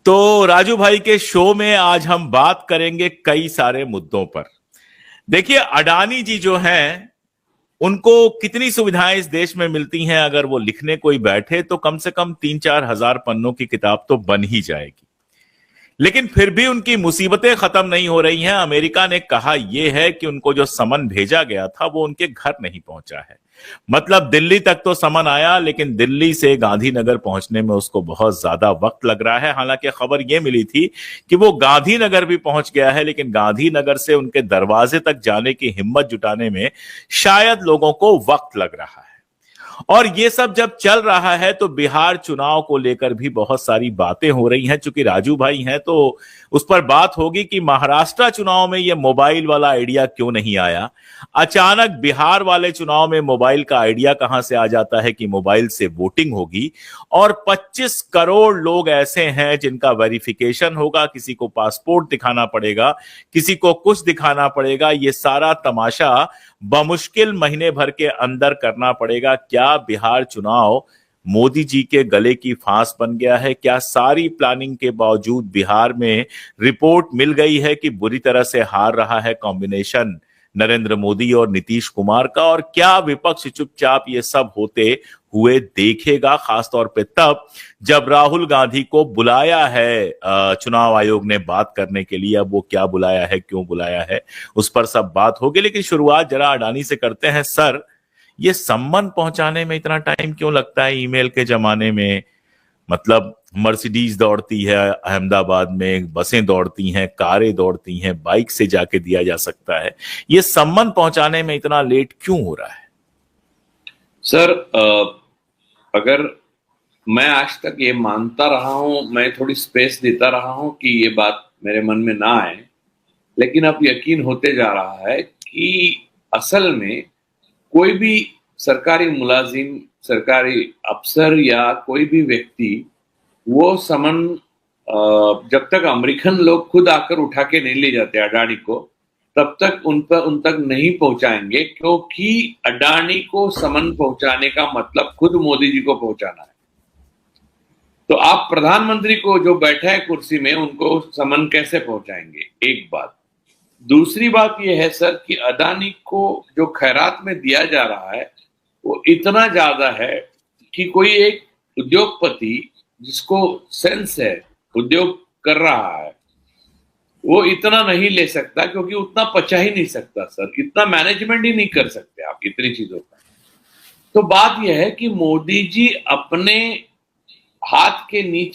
तो राजू भाई के शो में आज हम बात करेंगे कई सारे मुद्दों पर। देखिए, अडानी जी जो हैं, उनको कितनी सुविधाएं इस देश में मिलती हैं। अगर वो लिखने कोई बैठे तो कम से कम 3-4 हजार पन्नों की किताब तो बन ही जाएगी। लेकिन फिर भी उनकी मुसीबतें खत्म नहीं हो रही हैं। अमेरिका ने कहा यह है कि उनको जो समन भेजा गया था वो उनके घर नहीं पहुंचा है। मतलब दिल्ली तक तो समन आया, लेकिन दिल्ली से गांधीनगर पहुंचने में उसको बहुत ज्यादा वक्त लग रहा है। हालांकि खबर यह मिली थी कि वो गांधीनगर भी पहुंच गया है, लेकिन गांधीनगर से उनके दरवाजे तक जाने की हिम्मत जुटाने में शायद लोगों को वक्त लग रहा है। और ये सब जब चल रहा है तो बिहार चुनाव को लेकर भी बहुत सारी बातें हो रही हैं। चूंकि राजू भाई हैं तो उस पर बात होगी कि महाराष्ट्र चुनाव में ये मोबाइल वाला आइडिया क्यों नहीं आया। अचानक बिहार वाले चुनाव में मोबाइल का आइडिया कहां से आ जाता है कि मोबाइल से वोटिंग होगी। और 25 करोड़ लोग ऐसे हैं जिनका वेरिफिकेशन होगा, किसी को पासपोर्ट दिखाना पड़ेगा, किसी को कुछ दिखाना पड़ेगा। ये सारा तमाशा बमुश्किल महीने भर के अंदर करना पड़ेगा। क्या बिहार चुनाव मोदी जी के गले की फांस बन गया है? क्या सारी प्लानिंग के बावजूद बिहार में रिपोर्ट मिल गई है कि बुरी तरह से हार रहा है कॉम्बिनेशन नरेंद्र मोदी और नीतीश कुमार का? और क्या विपक्ष चुपचाप ये सब होते हुए देखेगा, खासतौर पे तब जब राहुल गांधी को बुलाया है चुनाव आयोग ने बात करने के लिए? अब वो क्या बुलाया है, क्यों बुलाया है, उस पर सब बात होगी। लेकिन शुरुआत जरा अडानी से करते हैं। सर, ये सम्मन पहुंचाने में इतना टाइम क्यों लगता है ईमेल के जमाने में? मतलब मर्सिडीज दौड़ती है अहमदाबाद में, बसें दौड़ती हैं, कारें दौड़ती हैं, बाइक से जाके दिया जा सकता है। ये सम्मन पहुंचाने में इतना लेट क्यों हो रहा है? सर, अगर मैं आज तक ये मानता रहा हूं, मैं थोड़ी स्पेस देता रहा हूं कि ये बात मेरे मन में ना आए, लेकिन अब यकीन होते जा रहा है कि असल में कोई भी सरकारी मुलाजिम, सरकारी अफसर या कोई भी व्यक्ति वो समन जब तक अमेरिकन लोग खुद आकर उठा के नहीं ले जाते अडानी को, तब तक उन तक नहीं पहुंचाएंगे, क्योंकि अडानी को समन पहुंचाने का मतलब खुद मोदी जी को पहुंचाना है। तो आप प्रधानमंत्री को जो बैठा है कुर्सी में, उनको समन कैसे पहुंचाएंगे? एक बात। दूसरी बात यह है सर कि अडानी को जो खैरात में दिया जा रहा है वो इतना ज्यादा है कि कोई एक उद्योगपति जिसको सेंस है, उद्योग कर रहा है, वो इतना नहीं ले सकता, क्योंकि उतना पचा ही नहीं सकता सर, इतना मैनेजमेंट ही नहीं कर सकते आप इतनी चीजों का। तो बात यह है कि मोदी जी अपने हाथ के नीचे